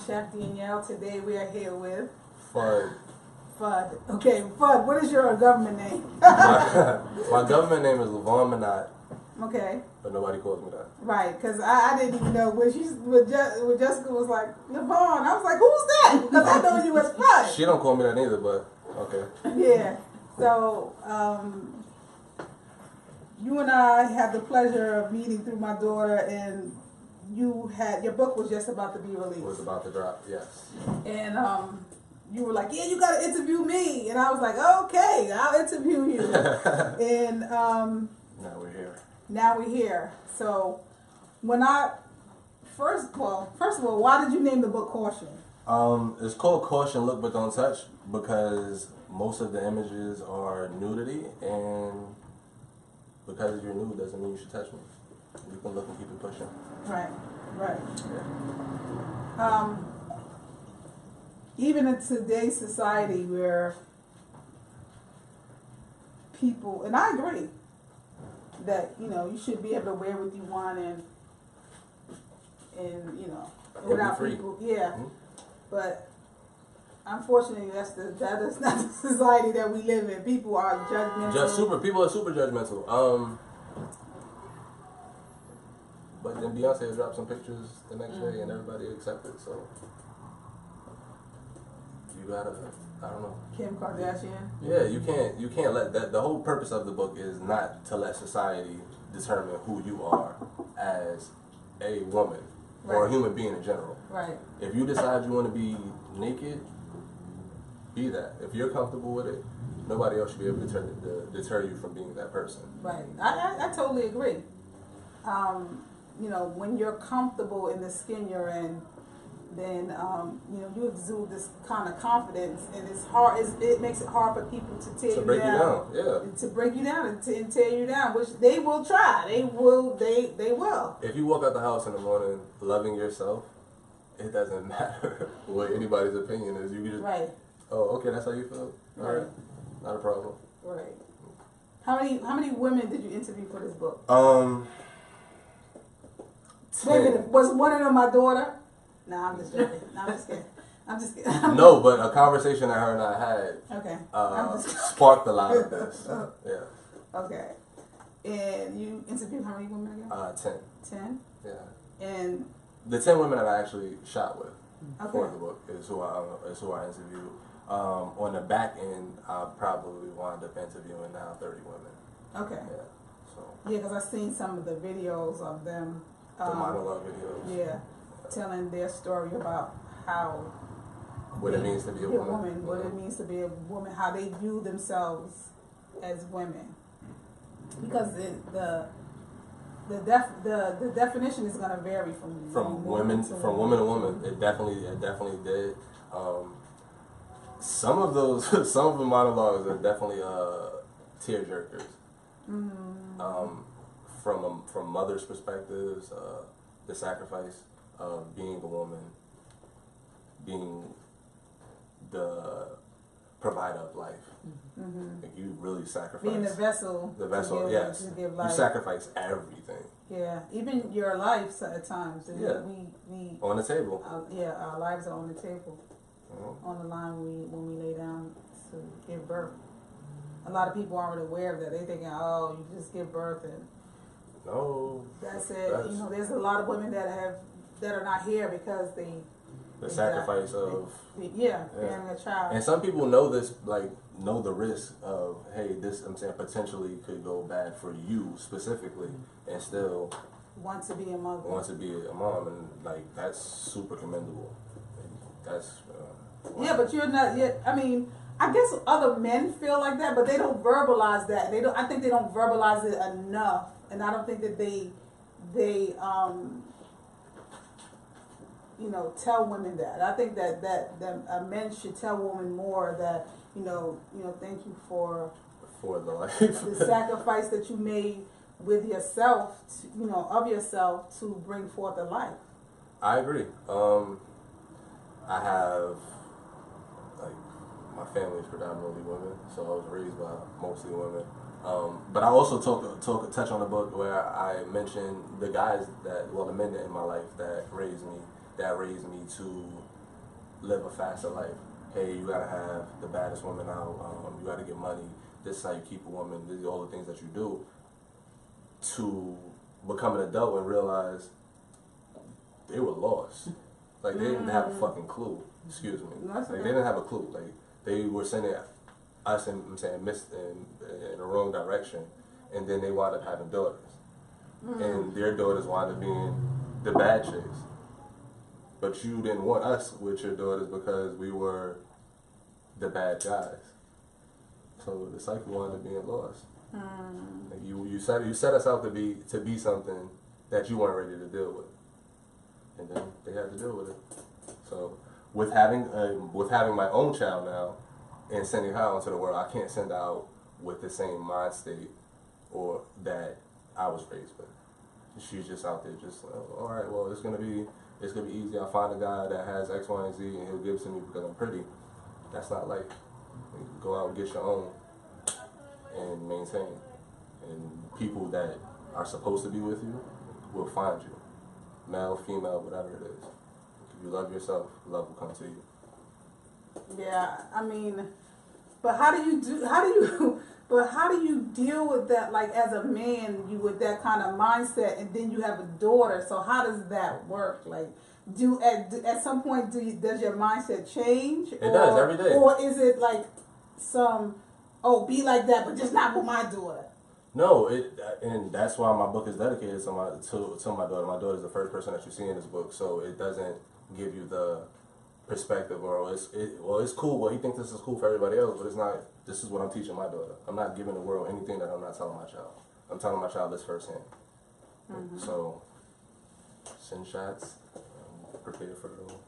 Chef Danielle. Today we are here with FUDD. FUDD. Okay, FUDD. What is your government name? my government name is Levon Minot. Okay. But nobody calls me that. Right, because I didn't even know when Jessica was like Levon. I was like, who's that? Because I know you as FUDD. She don't call me that either, but okay. Yeah. So you and I had the pleasure of meeting through my daughter, and your book was just about to be released. It was about to drop, yes. And you were like, yeah, you got to interview me. And I was like, okay, I'll interview you. And now we're here. Now we're here. So first of all, why did you name the book Caution? It's called Caution, Look But Don't Touch, because most of the images are nudity, and because you're nude doesn't mean you should touch me. You can look and keep it pushing. Right. Yeah. Even in today's society where people, and I agree, that, you should be able to wear what you want and without free. people. Yeah. Mm-hmm. But unfortunately, that is not the society that we live in. People are judgmental. People are super judgmental. But then Beyonce dropped some pictures the next day, and everybody accepted. So you gotta, I don't know. Kim Kardashian. Yeah, you can't let that. The whole purpose of the book is not to let society determine who you are as a woman or a human being in general. Right. If you decide you want to be naked, be that. If you're comfortable with it, nobody else should be able to deter you from being that person. Right. I totally agree. When you're comfortable in the skin you're in, then you exude this kind of confidence, and it's hard. It makes it hard for people to tear you break down. You down. Yeah. To break you down and tear you down, which they will try. They will. If you walk out the house in the morning loving yourself, it doesn't matter what anybody's opinion is. You can just Oh, okay, that's how you feel. All right, not a problem. Right. How many women did you interview for this book? 10. Was one of them my daughter? No, I'm just joking. No, I'm just kidding. No, but a conversation that her and I had sparked a lot of this. Yeah. Okay. And you interviewed how many women again? 10. 10? Yeah. And the 10 women that I actually shot with for the book is who I interviewed. On the back end, I probably wound up interviewing now 30 women. Okay. Yeah. So. Yeah, because I've seen some of the videos of them. The monologue videos. Yeah, telling their story about how what it means to be a woman. What it means to be a woman, how they view themselves as women. Because the definition is going to vary from woman to woman. It definitely did. Some of the monologues are definitely tear jerkers. Mm-hmm. From mothers' perspectives, the sacrifice of being a woman, being the provider of life. Mm-hmm. Like you really sacrifice. Being the vessel. Yes. To give life. You sacrifice everything. Yeah, even your life at times. Yeah. We on the table. Our lives are on the table. Mm-hmm. On the line when we lay down to give birth. A lot of people aren't aware of that. They thinking, oh, you just give birth and. No. That's it. There's a lot of women that are not here because the sacrifice of bearing a child. And some people know this, know the risk of, hey, this potentially could go bad for you specifically, and still want to be a mother. Want to be a mom, and that's super commendable. That's but you're not yet. I mean, I guess other men feel like that, but they don't verbalize that. I think they don't verbalize it enough. And I don't think that they tell women that. I think that men should tell women more that thank you for the life. the sacrifice that you made with yourself, of yourself to bring forth a life. I agree. I have, like, my family is predominantly women, so I was raised by mostly women. But I also touch on a book where I mentioned the men in my life that raised me to live a faster life. Hey, you gotta have the baddest woman out. You gotta get money. This is how you keep a woman. These are all the things that you do to become an adult and realize they were lost. Like, they didn't have a fucking clue. Excuse me. Like, they didn't have a clue. Like, they were sending us in the wrong direction, and then they wound up having daughters, and their daughters wound up being the bad chicks. But you didn't want us with your daughters because we were the bad guys. So the cycle wound up being lost. Like, you set us out to be something that you weren't ready to deal with, and then they had to deal with it. So with having my own child now and sending her out into the world, I can't send her out with the same mind state or that I was raised with. She's just out there, just all right. Well, it's gonna be easy. I'll find a guy that has X, Y, and Z, and he'll give it to me because I'm pretty. That's not life. You go out and get your own and maintain. And people that are supposed to be with you will find you, male, female, whatever it is. If you love yourself, love will come to you. Yeah, I mean, but how do you deal with that, like, as a man, you with that kind of mindset, and then you have a daughter, so how does that work? Like, at some point, does your mindset change? It does, every day. Or is it like be like that, but just not with my daughter? No, and that's why my book is dedicated to my daughter. My daughter is the first person that you see in this book, so it doesn't give you the perspective, or it's cool. Well, he thinks this is cool for everybody else, but it's not. This is what I'm teaching my daughter. I'm not giving the world anything that I'm not telling my child. I'm telling my child this firsthand. So, send shots. Prepare for it all.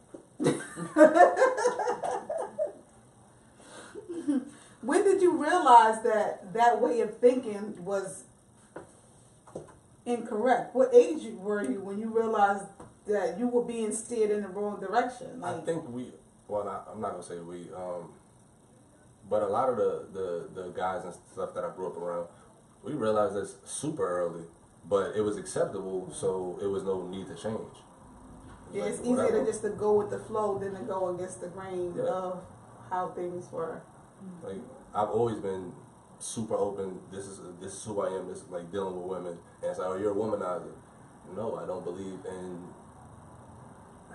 When did you realize that way of thinking was incorrect? What age were you when you realized that you were being steered in the wrong direction? Like, I think I'm not gonna say we, but a lot of the guys and stuff that I grew up around, we realized this super early, but it was acceptable, so it was no need to change. Yeah, it's easier to just to go with the flow than to go against the grain of how things were. Like, I've always been super open. This is who I am. This is like dealing with women, and it's like, oh, you're a womanizer. No, I don't believe in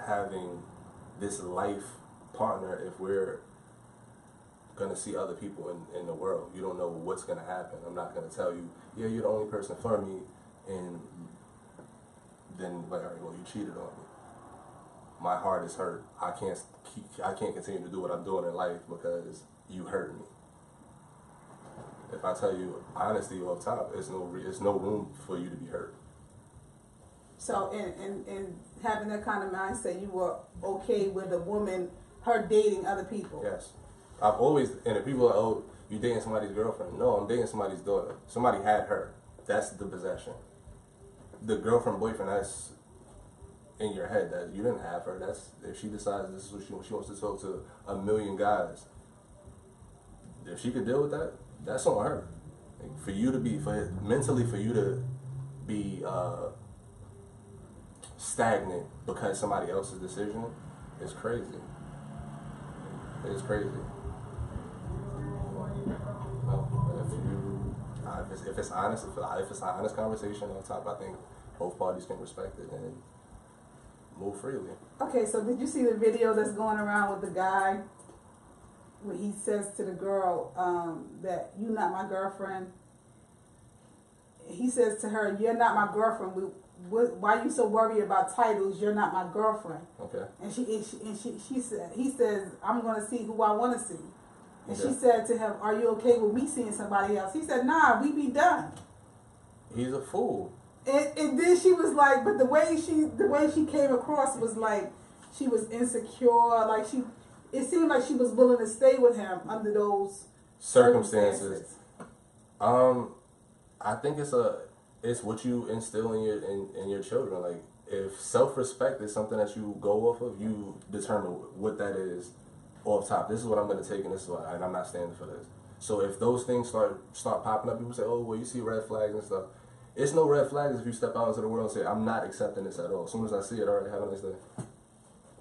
having this life partner if we're gonna see other people in the world. You don't know what's gonna happen. I'm not gonna tell you, yeah, you're the only person for me, and then like, all right, well, you cheated on me. My heart is hurt. I can't continue to do what I'm doing in life because you hurt me. If I tell you honesty off top, it's no room for you to be hurt. So, in having that kind of mindset, you were okay with a woman, her dating other people? Yes. I've always, and if people are, oh, you dating somebody's girlfriend. No, I'm dating somebody's daughter. Somebody had her. That's the possession. The girlfriend, boyfriend, that's in your head. That you didn't have her. That's, if she decides this is what she wants to talk to a million guys. If she could deal with that, that's on her. Like, mentally for you to be stagnant because somebody else's decision is crazy. It's crazy. If it's honest, if it's an honest conversation on top, I think both parties can respect it and move freely. Okay, so did you see the video that's going around with the guy where he says to the girl that you're not my girlfriend? He says to her, "You're not my girlfriend. Why are you so worried about titles? You're not my girlfriend." Okay. And he says, "I'm going to see who I want to see." And okay. She said to him, "Are you okay with me seeing somebody else?" He said, "Nah, we be done." He's a fool. And then she was like, but the way she came across was like she was insecure, like it seemed like she was willing to stay with him under those circumstances. I think it's what you instill in your children. Like, if self-respect is something that you go off of, you determine what that is off top. This is what I'm going to take, and this is what, and I'm not standing for this. So if those things start popping up, people say, oh, well, you see red flags and stuff. It's no red flags if you step out into the world and say, I'm not accepting this at all. As soon as I see it, all right, have a nice day.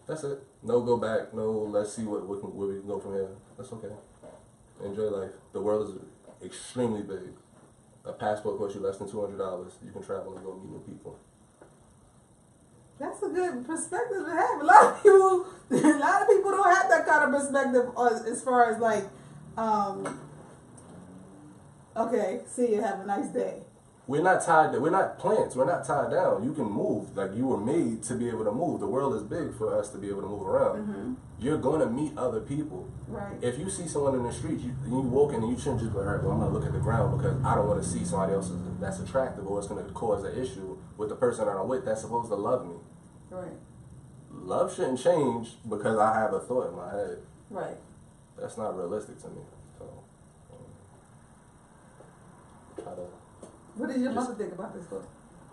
That's it. No go back. No, let's see where we can go from here. That's okay. Enjoy life. The world is extremely big. A passport costs you less than $200. You can travel and go meet new people. That's a good perspective to have. A lot of people don't have that kind of perspective as far as like, okay, see you, have a nice day. We're not tied. We're not plants. We're not tied down. You can move. Like, you were made to be able to move. The world is big for us to be able to move around. Mm-hmm. You're going to meet other people. Right. If you see someone in the street, you walk in and you shouldn't just be like, all right, well, I'm going to look at the ground because I don't want to see somebody else that's attractive or it's going to cause an issue with the person that I'm with that's supposed to love me. Right. Love shouldn't change because I have a thought in my head. Right. That's not realistic to me. So, try to. What did your mother think about this book?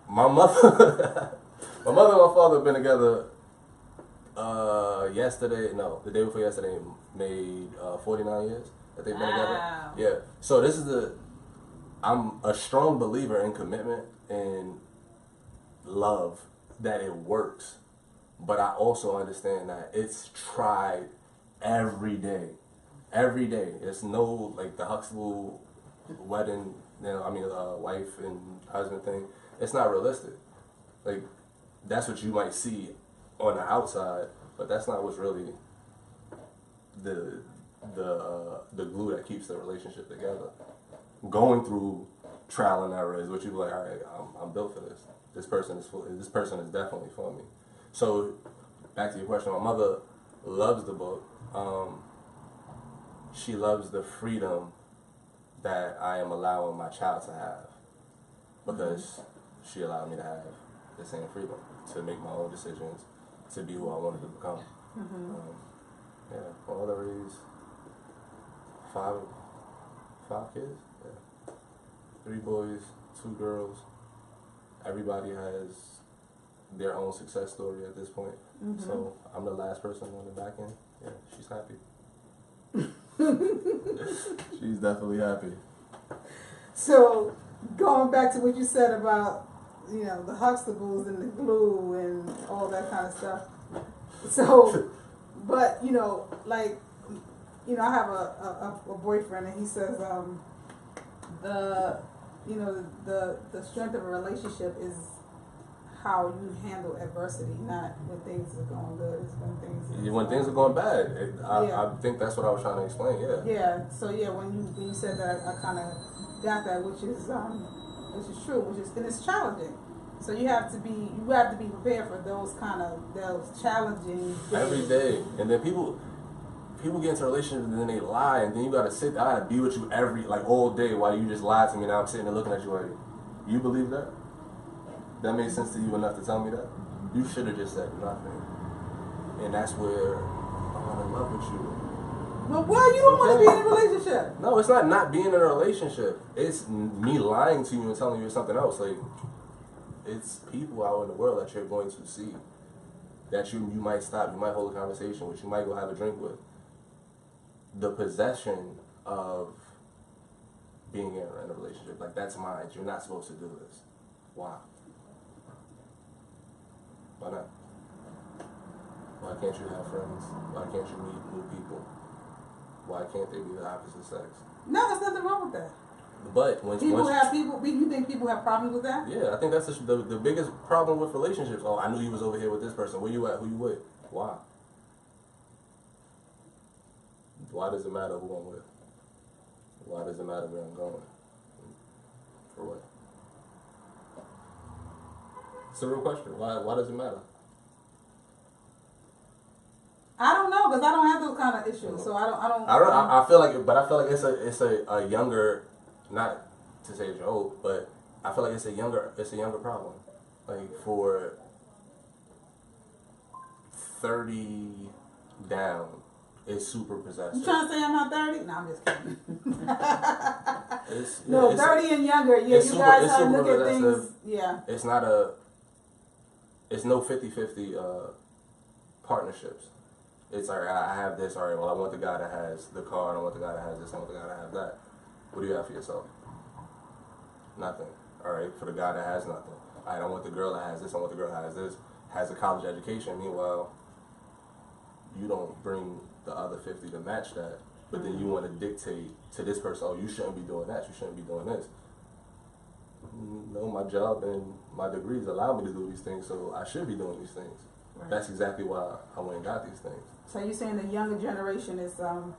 My mother and my father have been together the day before yesterday made 49 years that they've been together. Yeah. So this is I'm a strong believer in commitment and love, that it works. But I also understand that it's tried every day. Every day. It's no, like, the Huxtable wedding, wife and husband thing. It's not realistic. Like, that's what you might see on the outside, but that's not what's really the glue that keeps the relationship together. Going through trial and error is what you be like, all right, I'm built for this. This person is definitely for me. So, back to your question, my mother loves the book. She loves the freedom that I am allowing my child to have, because she allowed me to have the same freedom to make my own decisions, to be who I wanted to become. Mm-hmm. My mother raised five kids. Yeah. 3 boys, 2 girls. Everybody has their own success story at this point. Mm-hmm. So I'm the last person on the back end. Yeah, she's happy. She's definitely happy. So, going back to what you said about, the Huxtables and the glue and all that kind of stuff. So, but, I have a boyfriend, and he says the strength of a relationship is how you handle adversity, not when things are going good. It's when things are going bad. I think that's what I was trying to explain. Yeah. Yeah. So when you said that, I kind of got that, which is true, and it's challenging. So you have to be prepared for those challenging days. Every day, and then people get into relationships and then they lie, and then you gotta be with you all day while you just lied to me. Now I'm sitting there looking at you like, you believe that? That made sense to you enough to tell me that? You should have just said nothing. And that's where I'm in love with you. But why you don't want to be in a relationship? No, it's not being in a relationship. It's me lying to you and telling you something else. Like, it's people out in the world that you're going to see, that you might stop, you might hold a conversation with, you might go have a drink with. The possession of being in a relationship, like, that's mine. You're not supposed to do this. Why? Why not? Why can't you have friends? Why can't you meet new people? Why can't they be the opposite sex? No, there's nothing wrong with that. But you think people have problems with that? Yeah, I think that's the biggest problem with relationships. Oh, I knew you was over here with this person. Where you at? Who you with? Why? Why does it matter who I'm with? Why does it matter where I'm going? For what? It's a real question. Why does it matter? I don't know, because I don't have those kind of issues. So I feel like it's a younger, not to say you're old, but I feel like it's a younger problem. Like, for 30 down, It's super possessive. You trying to say I'm not 30? No, I'm just kidding. No, 30 and younger. Yeah, you guys have to look at things. Yeah. It's not it's no 50-50 partnerships. It's all right, I have this, all right, well, I want the guy that has the car, and I want the guy that has this, I want the guy that has that. What do you have for yourself? Nothing. All right, for the guy that has nothing. All right, I want the girl that has this, I want the girl that has this, has a college education. Meanwhile, you don't bring the other 50 to match that, but then you want to dictate to this person, oh, you shouldn't be doing that, you shouldn't be doing this. No, my job and my degrees allow me to do these things, so I should be doing these things. Right. That's exactly why I went and got these things. So you're saying the younger generation is their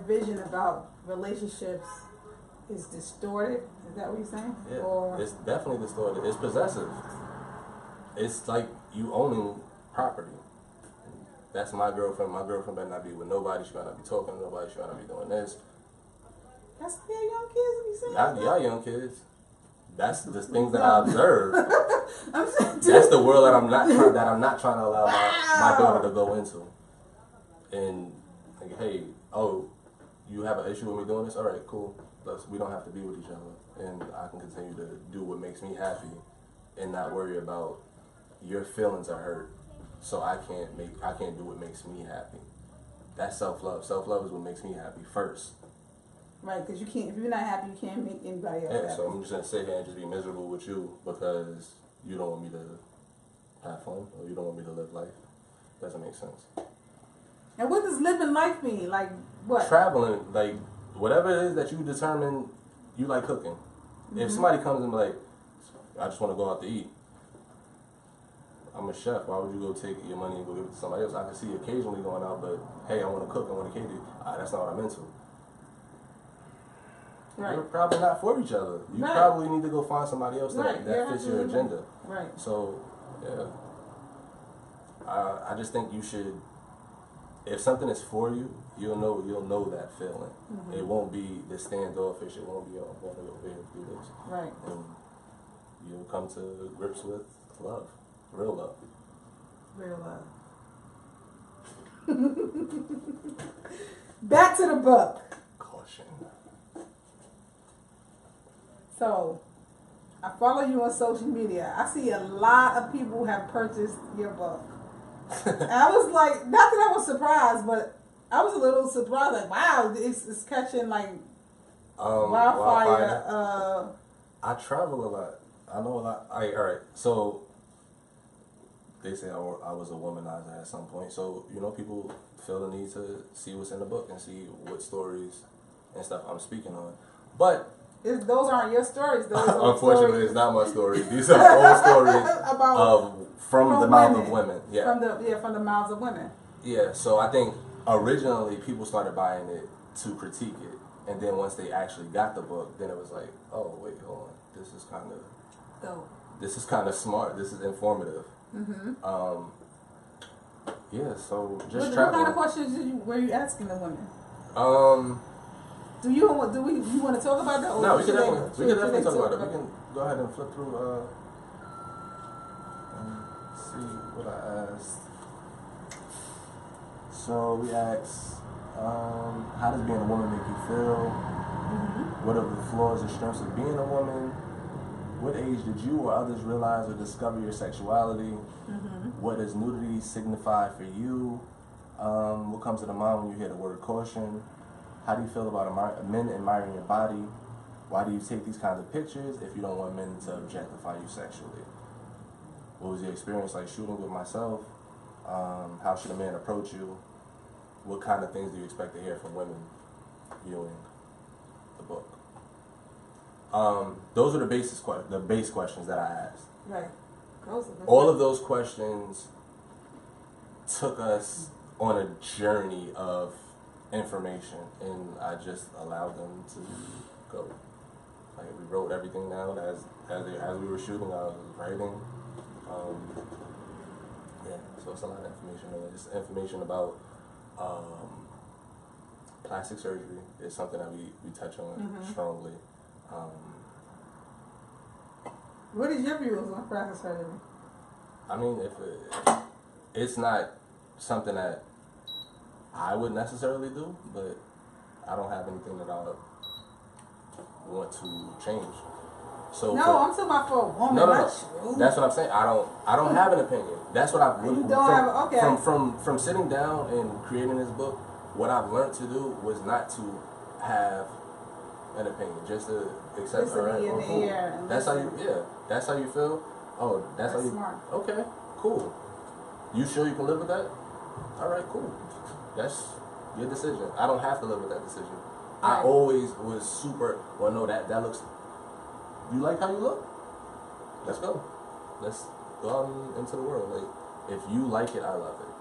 vision about relationships is distorted? Is that what you're saying? Yeah, or it's definitely distorted. It's possessive. It's like you owning property. That's my girlfriend. My girlfriend better not be with nobody. She better not be talking to nobody. She better not be doing this. That's what young kids be saying. Y'all young kids. That's the things that I observe. I'm saying that's the world that I'm not trying to allow my daughter to go into. And like, hey, oh, you have an issue with me doing this? All right, cool. We don't have to be with each other, and I can continue to do what makes me happy, and not worry about your feelings are hurt. So I can't do what makes me happy. That's self-love. Self-love is what makes me happy first. Right, because if you're not happy, you can't make anybody else happy. So I'm just going to sit here and just be miserable with you because you don't want me to have fun or you don't want me to live life. Doesn't make sense. And what does living life mean? Like what? Traveling, like whatever it is that you determine you like cooking. Mm-hmm. If somebody comes and be like, I just want to go out to eat. I'm a chef. Why would you go take your money and go give it to somebody else? I can see you occasionally going out, but hey, I want to cook. I want to cater. That's not what I'm into. Right. You're probably not for each other. You probably need to go find somebody else that fits your agenda. Right. So, yeah. I just think you should, if something is for you, you'll know that feeling. Mm-hmm. It won't be the standoffish. It won't be, oh, I'm going to go over here and do this. Right. And you'll come to grips with love. Real love. Real love. Back to the book. Caution. So, I follow you on social media. I see a lot of people who have purchased your book. And I was like, not that I was surprised, but I was a little surprised. Like, wow, it's catching like wildfire. I travel a lot. I know a lot. All right. So, they say I was a womanizer at some point. So, people feel the need to see what's in the book and see what stories and stuff I'm speaking on. But those aren't your stories. Those unfortunately, stories. It's not my stories. These are all stories from the mouths of women. Yeah. From the mouths of women. Yeah. So I think originally people started buying it to critique it, and then once they actually got the book, then it was like, oh wait, hold on, this is kind of dope. This is kind of smart. This is informative. Mm-hmm. Yeah. So just what traveling. What kind of questions were you asking the women? Do you want to talk about that? Or no, we can definitely talk about it. We can go ahead and flip through and see what I asked. So we asked, how does being a woman make you feel? Mm-hmm. What are the flaws and strengths of being a woman? What age did you or others realize or discover your sexuality? Mm-hmm. What does nudity signify for you? What comes to the mind when you hear the word caution? How do you feel about men admiring your body? Why do you take these kinds of pictures if you don't want men to objectify you sexually? What was your experience like shooting with myself? How should a man approach you? What kind of things do you expect to hear from women viewing the book? Those are the base questions that I asked. Right. All of those questions took us on a journey of information, and I just allowed them to go. Like, we wrote everything down as we were shooting. I was writing. Yeah, so it's a lot of information. It's information about plastic surgery is something that we touch on strongly. What is your views on plastic surgery? I mean, it's not something that I would necessarily do, but I don't have anything that I want to change. So no, I'm talking about for a woman. no. You. That's what I'm saying. I don't have an opinion. That's what I've You don't have okay. From sitting down and creating this book. What I've learned to do was not to have an opinion, just to accept. Just to be in the air. And that's how you. Yeah, that's how you feel. Oh, that's how you. Smart. Okay, cool. You sure you can live with that? All right, cool. That's your decision. I don't have to live with that decision. Right. I always was super. Well, no, that looks. You like how you look? Let's go. Let's go out into the world. Like, if you like it, I love it.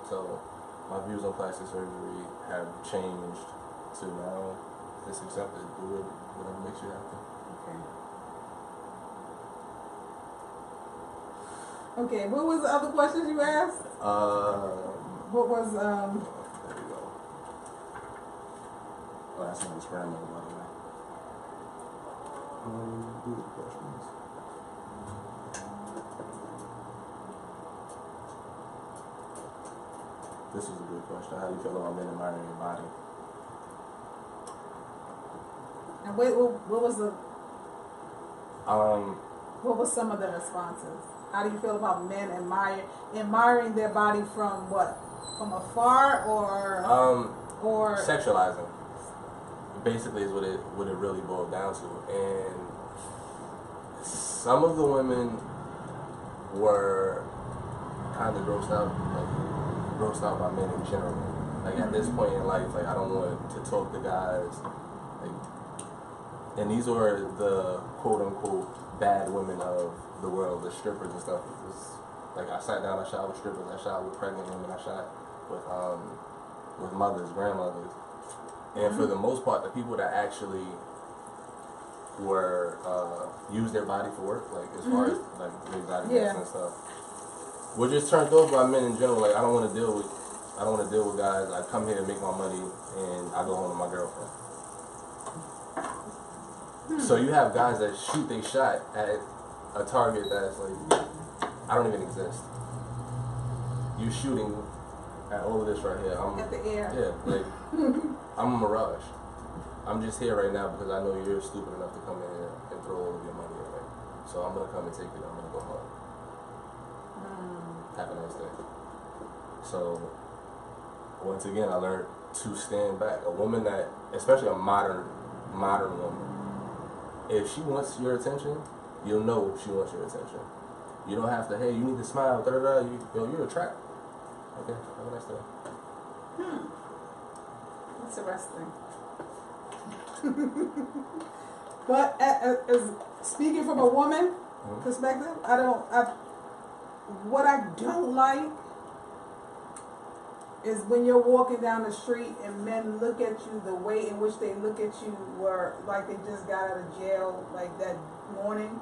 So, my views on plastic surgery have changed to now. Just accept it. Do it. Whatever makes you happy. Okay. Okay. What was the other questions you asked? What was There we go. Oh, that's not scrambled, by the way. Do the questions. This is a good question. How do you feel about men admiring your body? And what was the Um, what was some of the responses? How do you feel about men admiring their body from what? From afar or sexualizing. Basically is what it really boiled down to. And some of the women were kind of grossed out by men in general. Like at this point in life, like I don't want to talk to guys. Like, and these were the quote unquote bad women of the world, the strippers and stuff. It was, like I sat down, I shot with strippers, I shot with pregnant women, I shot with mothers, grandmothers. And for the most part, the people that actually were use their body for work, like as far as like the exotic and stuff, were just turned off by men in general. Like I don't want to deal with guys. I come here to make my money and I go home to my girlfriend. So you have guys that shoot they shot at a target that's like I don't even exist. You shooting at all of this right here. I'm at the air. Yeah, like I'm a mirage. I'm just here right now because I know you're stupid enough to come in here and throw all of your money away. So I'm gonna come and take it. I'm gonna go home. Have a nice day. So once again, I learned to stand back. A woman that, especially a modern woman, if she wants your attention, you'll know she wants your attention. You don't have to. Hey, you need to smile. Da da da. You're attractive. Okay, have a nice day. Interesting. But as speaking from a woman perspective, what I don't like is when you're walking down the street and men look at you the way in which they look at you were like they just got out of jail like that morning.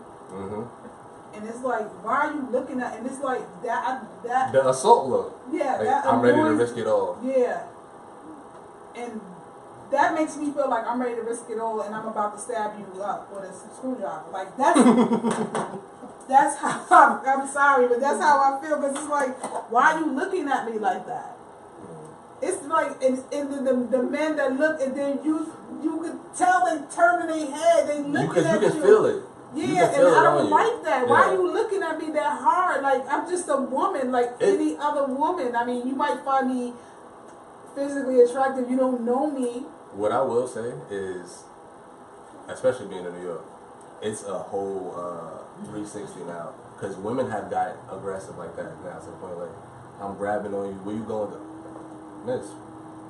And it's like, why are you looking at? And it's like that the assault look. Yeah, like, that I'm ready to risk it all. Yeah, and that makes me feel like I'm ready to risk it all, and I'm about to stab you up with a screwdriver. Like that's how I'm sorry, but that's how I feel. Because it's like, why are you looking at me like that? It's like, and the men that look, and then you could tell they turning their head, they looking at you. You can feel it. Yeah, and I don't like that. Why are you looking at me that hard? Like, I'm just a woman, like any other woman. I mean, you might find me physically attractive. You don't know me. What I will say is, especially being in New York, it's a whole 360 now. Because women have got aggressive like that now to the point like, I'm grabbing on you. Where you going? Miss,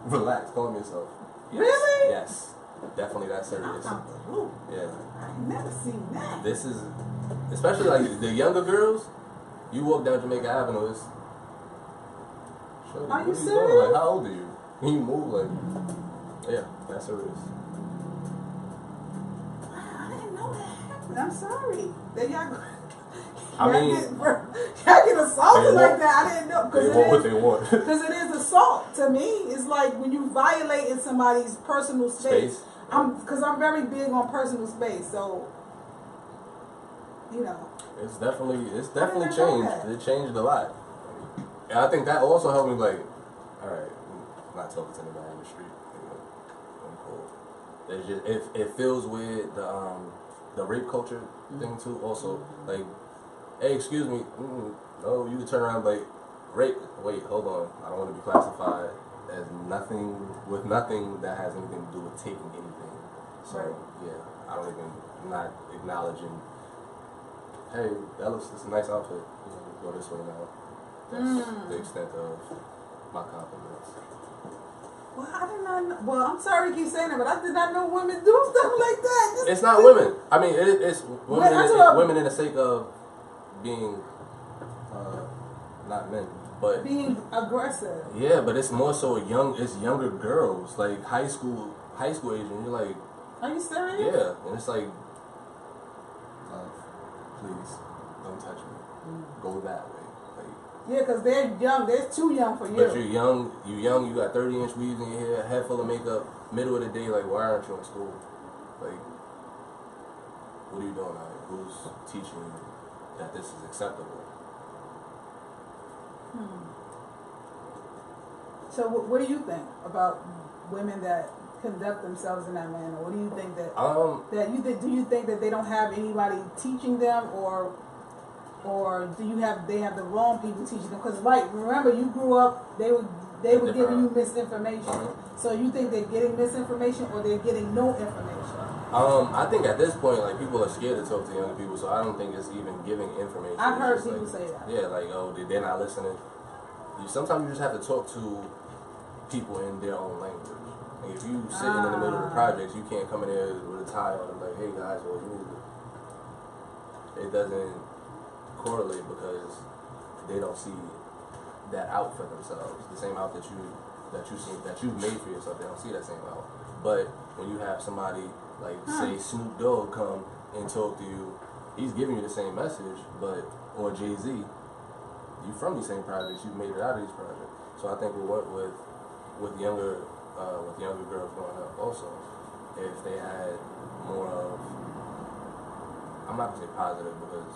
relax. Calm yourself. Yes. Really? Yes. Definitely that serious. Yeah. I've never seen that. This is, especially like the younger girls, you walk down Jamaica Avenue, it's, are you serious? Doing? Like, how old are you? You move like, yeah, that's serious. Wow, I didn't know that happened. I'm sorry. That y'all get assaulted like that. I didn't know. They want what they want. Because it is assault to me. It's like when you violating somebody's personal space. Because I'm very big on personal space, so you know. It's definitely changed. It changed a lot. And I think that also helped me, like, all right, I'm not talking to anybody in the street. You know, I'm cool. It's just it feels weird, the rape culture thing too. Also, like, hey, excuse me, no, you can turn around and be like, rape. Wait, hold on, I don't want to be classified as nothing that has anything to do with taking anything. So yeah, I don't even, I'm not acknowledging. Hey, that's a nice outfit. You know, go this way now. That's the extent of my compliments. Well, I did not know. Well, I'm sorry to keep saying that, but I did not know women do stuff like that. It's not women. I mean, it's women in the sake of being not men, but being aggressive. Yeah, but it's more so it's younger girls, like high school age, and you're like, are you serious? yeah, and it's like, please don't touch me. Go that way. Yeah, because they're young. They're too young for you. But you're young. You got 30-inch weaves in your hair, head full of makeup, middle of the day. Like, why aren't you in school? Like, what are you doing out here? Who's teaching you that this is acceptable? So, what do you think about women that conduct themselves in that manner? What do you think that do you think that they don't have anybody teaching them, or they have the wrong people teaching them? Because remember, you grew up, they were giving you misinformation. So you think they're getting misinformation or they're getting no information? I think at this point, like, people are scared to talk to younger people, so I don't think it's even giving information. I've heard people like, say that. Yeah, like, oh, they're not listening. Sometimes you just have to talk to people in their own language. Like, if you sitting in the middle of the projects, you can't come in there with a tie on and be like, hey guys, well, you need to. It doesn't correlate because they don't see that out for themselves. The same out that you've made for yourself, they don't see that same out. But when you have somebody like say Snoop Dogg come and talk to you, he's giving you the same message, or Jay-Z, you from these same projects, you've made it out of these projects. So I think with younger girls growing up also, if they had more of, I'm not gonna say positive because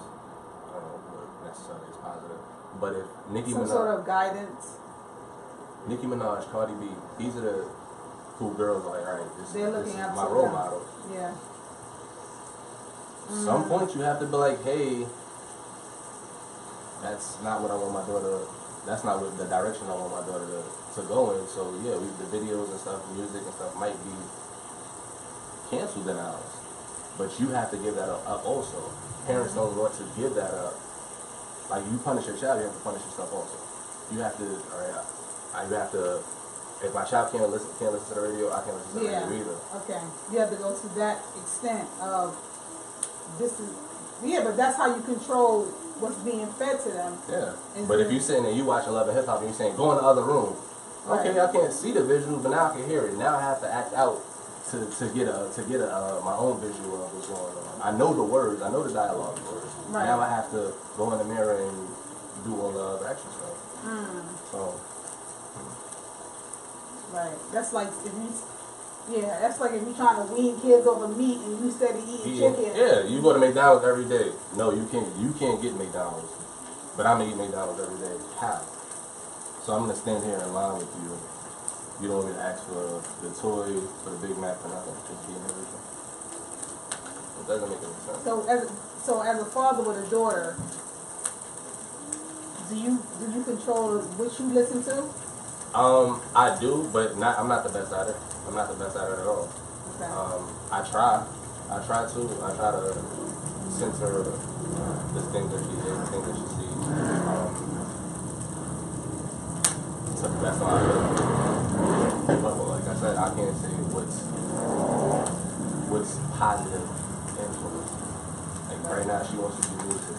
I don't know what necessarily is positive, but if some sort of guidance. Nicki Minaj, Cardi B, these are the who girls are like, all right, this is my role model. Yeah. Some point you have to be like, hey, that's not what I want my daughter. That's not what the direction I want my daughter to go in. So yeah, the videos and stuff, music and stuff might be canceled in ours, but you have to give that up also. Parents don't want to give that up. Like, you punish your child, you have to punish yourself also. You have to, all right, you have to. If my child can't listen to the radio, I can't listen to the radio either. Okay. You have to go to that extent of this is, but that's how you control what's being fed to them. Yeah. But if you sitting there, you watch 11 hip hop and you're saying, go in the other room. Okay, I can't see the visuals, but now I can hear it. Now I have to act out to get my own visual of what's going on. I know the words, I know the dialogue words. Right. Now I have to go in the mirror and do all the other extra stuff. So. Right. That's like if you're trying to wean kids over meat and you steady eating chicken. Yeah, you go to McDonald's every day. No, you can't get McDonald's. But I'm gonna eat McDonald's every day. How? So I'm gonna stand here in line with you. You don't want me to ask for the toy, for the Big Mac, for nothing. Just eating everything. It doesn't make any sense. So as a father with a daughter, do you control what you listen to? I do, but I'm not the best at it. I'm not the best at it at all. Okay. I try to censor the things that she hears, the things that she sees, to the best of my ability. But like I said, I can't say what's positive influence. Like right now, she wants to do music.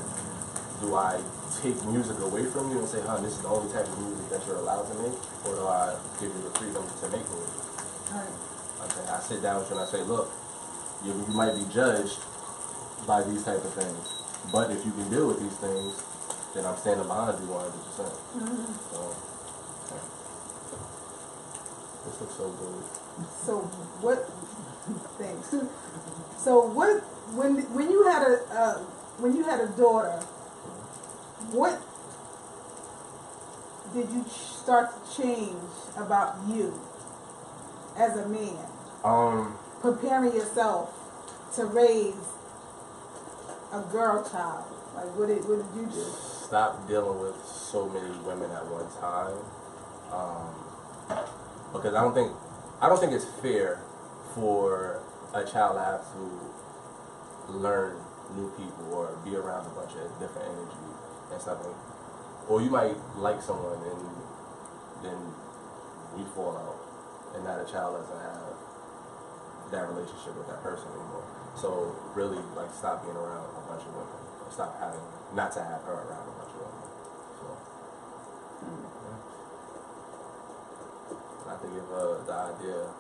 Do I take music away from you and say, this is the only type of music that you're allowed to make, or do I give you the freedom to make music? Right. Okay, I sit down with you and I say, look, you might be judged by these type of things, but if you can deal with these things, then I'm standing behind you 100%. So, okay. This looks so good. So what? Thanks. So what? When you had a daughter, what did you start to change about you as a man? Preparing yourself to raise a girl child. Like, what did you do? Stop dealing with so many women at one time. Because I don't think it's fair for a child to have to learn new people or be around a bunch of different energy and stuff. Or you might like someone and then we fall out, and now the child doesn't have that relationship with that person anymore. So really, like, stop being around a bunch of women. Or stop not to have her around a bunch of women. So, yeah. Not to give the idea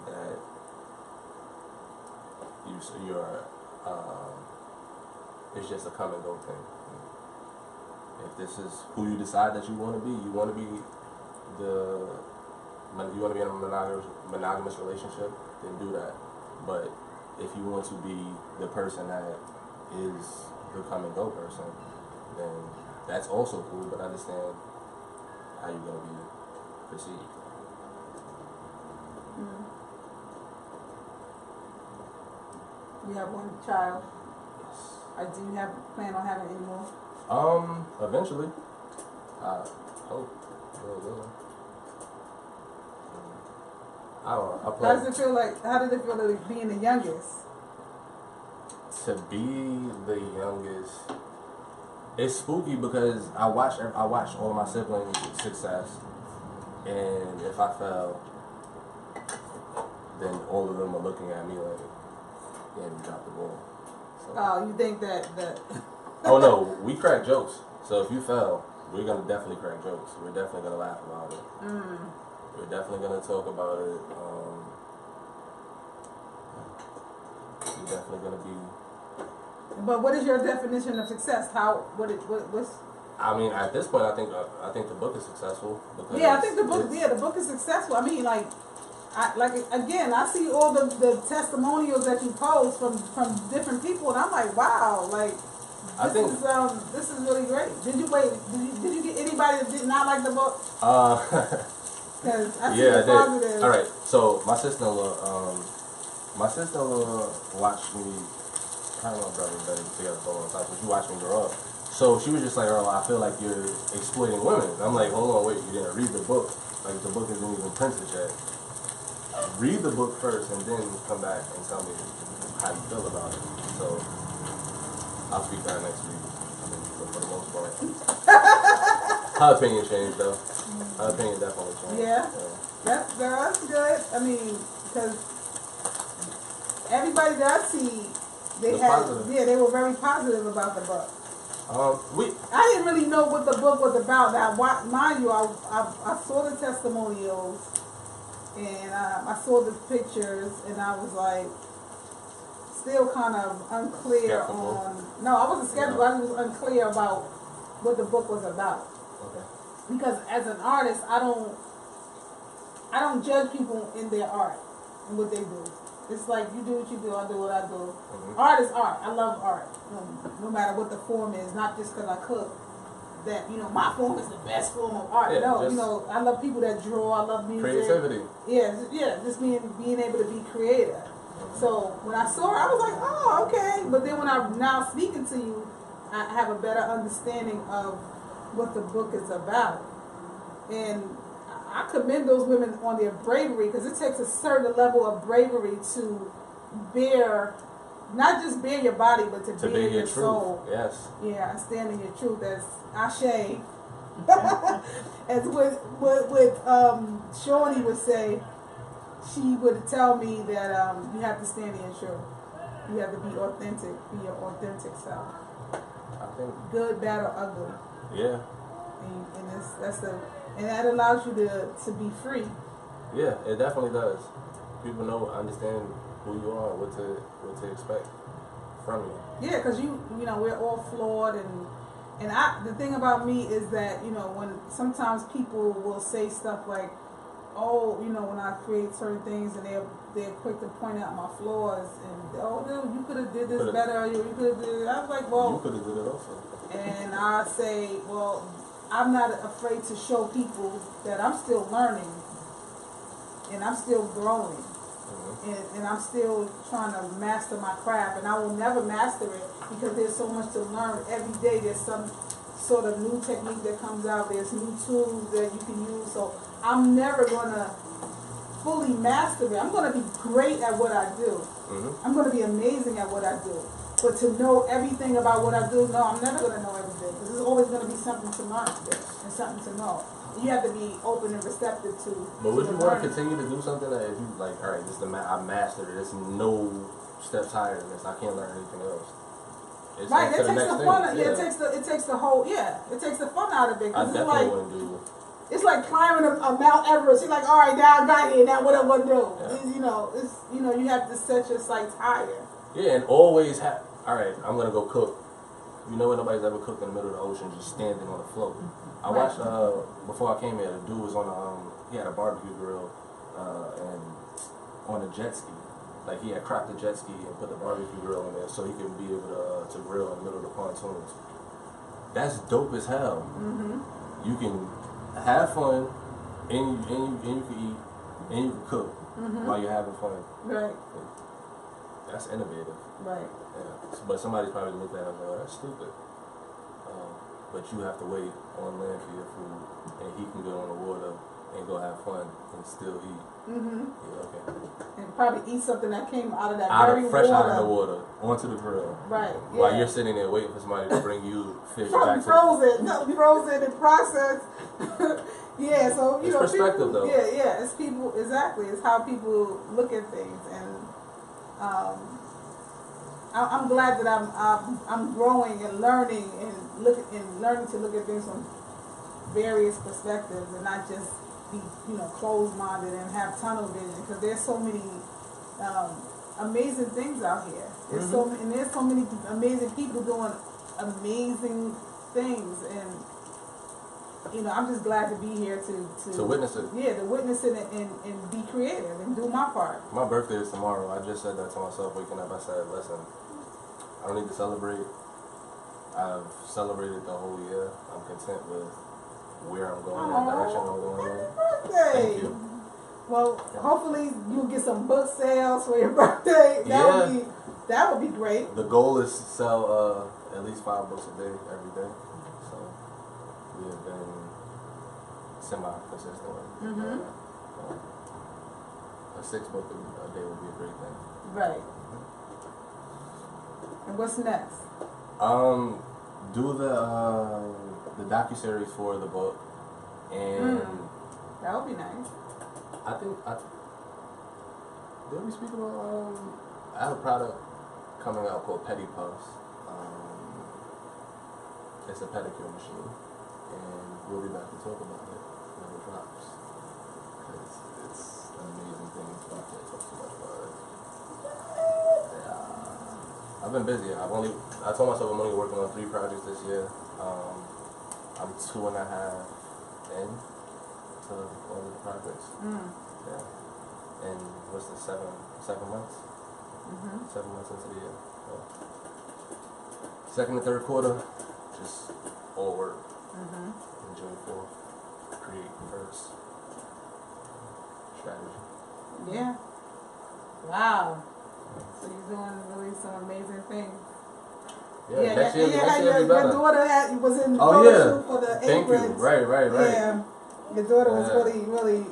that you're it's just a come and go thing. If this is who you decide that you want to be in a monogamous relationship, then do that. But if you want to be the person that is the come and go person, then that's also cool, but understand how you're going to be perceived. You have one child. Yes. Do you plan on having any more? Eventually. I hope. I don't know. How did it feel like being the youngest? To be the youngest, it's spooky because I watch all my siblings' success, and if I fell, then all of them are looking at me like, yeah, you dropped the ball. So, oh, you think that oh no, we crack jokes. So if you fell, we're gonna definitely crack jokes. We're definitely gonna laugh about it. We're definitely gonna talk about it. We're definitely gonna be. But what is your definition of success? What's? I mean, at this point, I think the book is successful. Because I think the book is successful. I mean, I see all the testimonials that you post from different people, and I'm like, wow, like this is really great. Did you get anybody that did not like the book? Because I see the positive. All right, so my sister-in-law watched me. I don't know, brother, we've been together for a long time, so she watched me grow up. So she was just like, Earl, I feel like you're exploiting women. And I'm like, hold on, wait, you didn't read the book. Like, the book isn't even printed yet. Read the book first and then come back and tell me how you feel about it. So I'll speak to her next week. I mean, for the most part. Her opinion changed, though. Her opinion definitely changed. Yeah. That's good. I mean, because everybody that I see, they were very positive about the book. I didn't really know what the book was about. Now, mind you, I saw the testimonials and I saw the pictures, and I was like, still kind of unclear on. No, I wasn't skeptical. I was unclear about what the book was about. Okay. Because as an artist, I don't judge people in their art and what they do. It's like, you do what you do, I do what I do. Art is art. I love art. No matter what the form is, not just because I cook. That, my form is the best form of art. Yeah, no, I love people that draw. I love music. Creativity. Yeah, just being able to be creative. So when I saw her, I was like, oh, okay. But then when I'm now speaking to you, I have a better understanding of what the book is about. And I commend those women on their bravery, because it takes a certain level of bravery to not just bear your body, but to bear your soul. Yes. Yeah, stand in your truth. As Ashe, as with Shawnee would say, she would tell me that you have to stand in your truth. You have to be authentic, be your authentic self. I think good, bad, or ugly. Yeah. And that allows you to be free. Yeah, it definitely does. People understand who you are, what to expect from you. Yeah, because we're all flawed, and the thing about me is that when sometimes people will say stuff like, oh, when I create certain things, and they're quick to point out my flaws, and dude, you could have did this better, you could have did it. I was like, well, you could have did it also. And I say, well, I'm not afraid to show people that I'm still learning and I'm still growing. And I'm still trying to master my craft, and I will never master it because there's so much to learn every day. There's some sort of new technique that comes out. There's new tools that you can use. So I'm never gonna fully master it. I'm gonna be great at what I do. I'm gonna be amazing at what I do. But to know everything about what I do, no, I'm never gonna know everything. There's always gonna be something to learn and something to know. You have to be open and receptive to. But would you want to continue to do something that if you like, all right, this is I mastered it. There's no steps higher than this. I can't learn anything else. It's right, it takes the fun. Yeah, it takes the whole. Yeah, it takes the fun out of it. I definitely like, wouldn't do. It's like climbing a Mount Everest. You're like, all right, now I got here. Now what am I gonna do? Yeah. It's you have to set your sights higher. Yeah, and always have. All right, I'm gonna go cook. You know what? Nobody's ever cooked in the middle of the ocean, just standing on the float. I watched before I came here. The dude was on he had a barbecue grill and on a jet ski. Like he had cropped the jet ski and put the barbecue grill in there so he could be able to grill in the middle of the pontoons. That's dope as hell. You can have fun and you can eat and you can cook while you're having fun. Right. That's innovative. Right. Yeah. But somebody's probably looked at it and go, "Oh, that's stupid." But you have to wait on land for your food, and he can go on the water and go have fun and still eat. Yeah, okay. And probably eat something that came out of that fresh out of the water onto the grill. Right. While you're sitting there waiting for somebody to bring you fish back. Frozen and processed. Yeah. So it's perspective people, though. Yeah. It's people exactly. It's how people look at things, and I'm glad that I'm growing and learning and learning to look at things from various perspectives and not just be closed-minded and have tunnel vision, because there's so many amazing things out here. There's there's so many amazing people doing amazing things, and I'm just glad to be here to witness it. Yeah, to witness it and be creative and do my part. My birthday is tomorrow. I just said that to myself waking up. I said, listen, I don't need to celebrate. I've celebrated the whole year. I'm content with where I'm going, the direction I'm going in. Birthday. Thank you. Well, hopefully you'll get some book sales for your birthday. That would be great. The goal is to sell at least 5 books a day, every day. So we have been semi-consistent with it. A 6 book a day would be a great thing. Right. And what's next? Do the docuseries for the book, and that would be nice. I think did we speak about I have a product coming out called Petty Puffs. It's a pedicure machine, and we'll be back to talk about it when it drops, because it's an amazing thing. So I can't talk too much about it. I've been busy. I told myself I'm only working on 3 projects this year. I'm 2.5 in to all of the projects. Yeah. And what's the 7 months? 7 months into the year. So, second and third quarter, just all work. Enjoy fourth. Create first. Strategy. Yeah. Wow. So you're doing really some amazing things. Yeah, next year your daughter was in for the Thank you. Right. Yeah, your daughter was really.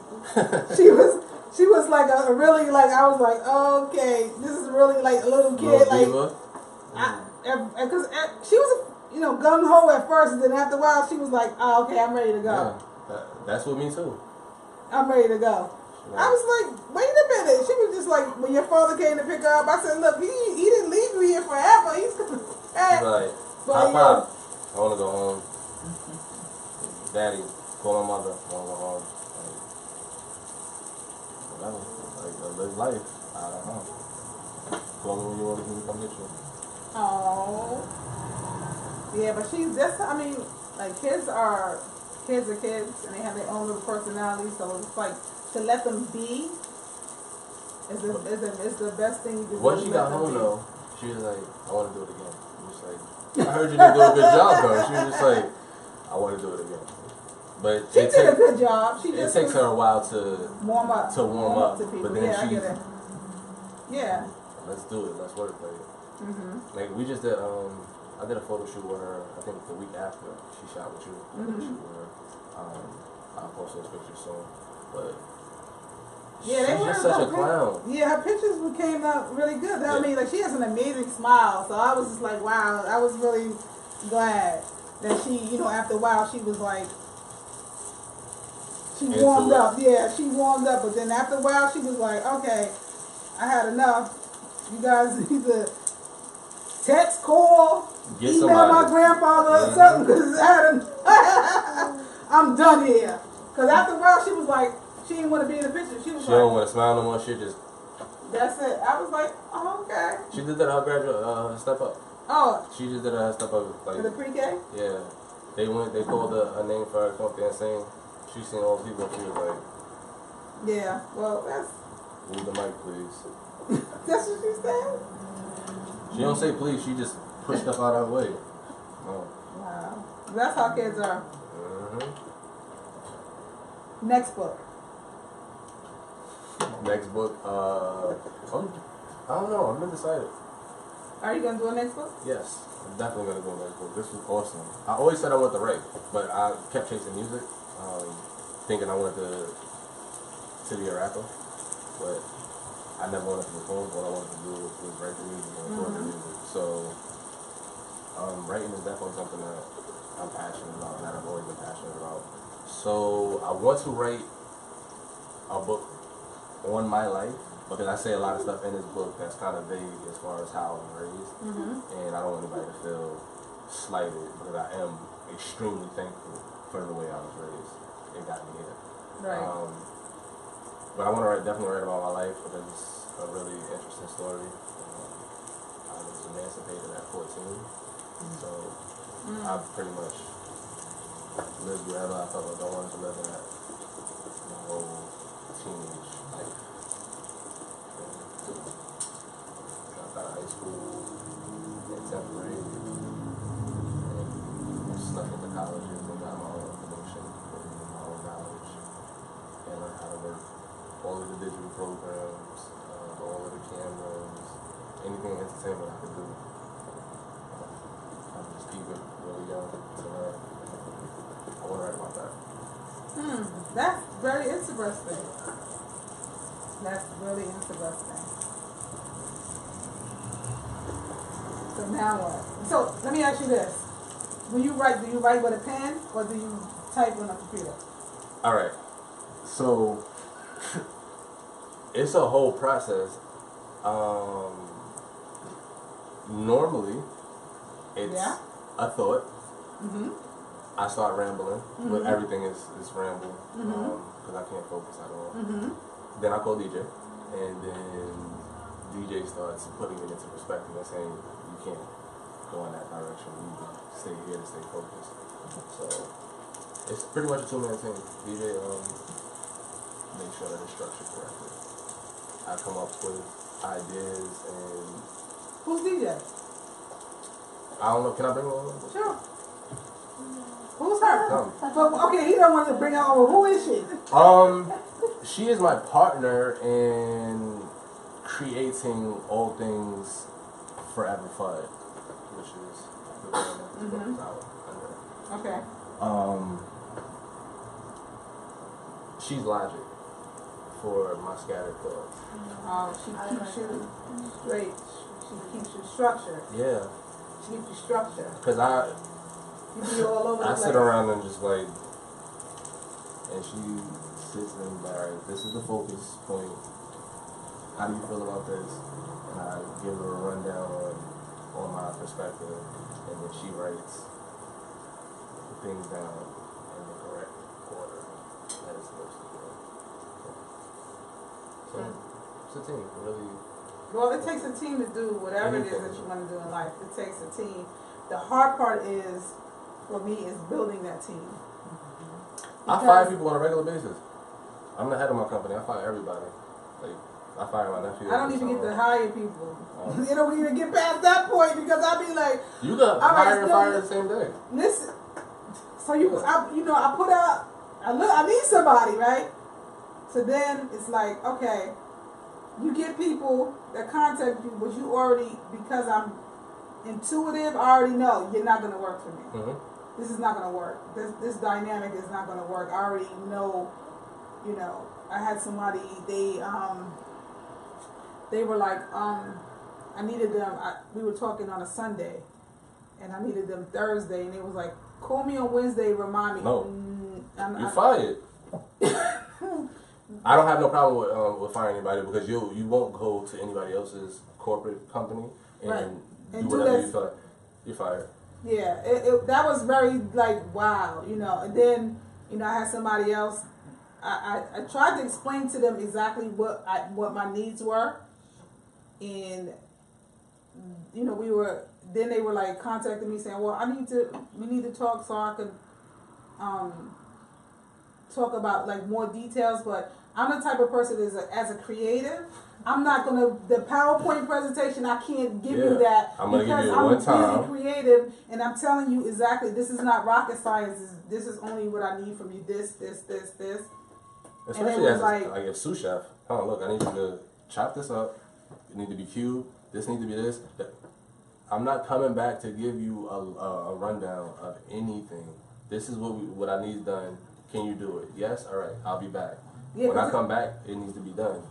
She was like a really like I was like, oh, okay, this is really like a little kid because she was gung ho at first, and then after a while she was like, oh, okay, I'm ready to go. Yeah, that's with me too. I'm ready to go. I was like, wait a minute. She was just like, when your father came to pick her up, I said, look, he didn't leave you here forever. He's coming back. Right. Pop. I want to go home. Daddy, call my mother. I want to go home. Whatever. Like, live life. I don't know. Call me when you want me to come get you. Oh. Yeah, but kids are kids, and they have their own little personality, so it's like, to let them be is the best thing you can do. Once she got home though, she was like, I want to do it again. She was like, I heard you didn't do a good job though. She was just like, I want to do it again. But She did a good job. She it just takes her a while to warm up to warm up to people. but then Yeah, I she get it. Yeah. let's do it. Let's work with it. Mhm. Like we just did. I did a photo shoot with her. I think the week after she shot with you. I did a shoot with her. I'll post those pictures soon. But Yeah, they she's were just such a clown. Yeah, her pictures came out really good. I Yeah. mean, like she has an amazing smile. So I was just like, wow. I was really glad that she, you know, after a while she was like, she Into warmed it. up. Yeah, she warmed up. But then after a while she was like, okay, I had enough. You guys either text, call, Get email somebody. my grandfather or something because I had enough. I'm done here. Because after a while she was like, she didn't want to be in the picture. She was She like, don't want to smile no more. She just. that's it. I was like, oh, okay. She did that at her graduate step up. Oh, She just did her step up for the like pre-K? yeah. They went. They called a name for her. Come up there and sing. She seen all the people. She was like, Yeah. Well, "Move the mic, please." that's what she said? She don't say please. She just push stuff out of her way. No. Wow. That's how kids are. Next book. Next book. I don't know. I'm undecided. Are you going to do a next book? Yes, I'm definitely gonna go next book. This was awesome. I always said I wanted to write, but I kept chasing music, thinking I wanted to be a rapper, but I never wanted to perform. What I wanted to do was write the music and record the music. So writing is definitely something that I'm passionate about, and that I've always been passionate about. So I want to write a book on my life, because I say a lot of stuff in this book that's kind of vague as far as how I was raised, and I don't want anybody to feel slighted, because I am extremely thankful for the way I was raised. It got me here. Right. But I want to definitely write about my life, because it's a really interesting story. I was emancipated at 14, so I've pretty much lived wherever I felt like I wanted to live at my whole teenage life. Dropped out of high school in 10th grade and snuck into colleges and got my own promotion in my own college and learned how to work all of the digital programs, all of the cameras, anything entertainment I could do. I would just keep it really young to learn. I want to write about that. That's very interesting. That's really interesting. So now what? So let me ask you this. When you write, do you write with a pen or do you type on a computer? All right. So it's a whole process. Normally, it's a thought. I start rambling, but everything is ramble because I can't focus at all. Then I call DJ, and then DJ starts putting it into perspective and saying, you can't go in that direction. You need to stay here to stay focused. So it's pretty much a two-man team. DJ make sure that it's structured correctly. I come up with ideas and... Who's DJ? I don't know, can I bring one over? Sure. Who's her? No. So, okay, he don't want to bring her over. Who is she? She is my partner in creating all things Forever FUDD, which is the brand that this book is out under. Okay. She's logic for my scattered thoughts. She keeps you straight. She keeps you structured. Yeah. She keeps you structured. Because You be all over the I place. sit around and just like, and she sits and like, alright, this is the focus point. How do you feel about this? And I give her a rundown on my perspective, and then she writes things down in the correct order that it's supposed to go. So it's a team, really. Well, it takes a team to do whatever it is that you want to do in life. It takes a team. The hard part is, for me, is building that team. I fire people on a regular basis. I'm the head of my company. I fire everybody. Like, I fire my nephew. I don't even get to hire people. You don't even get past that point because I be like, you got hire and fire the same day. Listen, So I put out, I need somebody, right? So then it's like, okay, you get people that contact you, but you already, because I'm intuitive, I already know you're not going to work for me. Mm-hmm. This is not going to work. This dynamic is not going to work. I already know, I had somebody, they were like, I needed them, we were talking on a Sunday, and I needed them Thursday, and they was like, call me on Wednesday, remind me. No. You're fired. I don't have no problem with firing anybody, because you won't go to anybody else's corporate company and do whatever you feel like. You're fired. Yeah, that was very like, wow, and then, I had somebody else, I tried to explain to them exactly what my needs were, and, then they were like contacting me saying, well, we need to talk so I could, talk about like more details, but I'm the type of person as a creative, I'm not the PowerPoint presentation, I can't give you that, I'm gonna because give you I'm one time. really creative, and I'm telling you exactly, this is not rocket science, this is only what I need from you, this. Especially as like a sous chef. Oh, look, I need you to chop this up, it need to be cubed, this needs to be this. I'm not coming back to give you a rundown of anything. This is what I need done. Can you do it? Yes? All right, I'll be back. Yeah, when I come back, it needs to be done.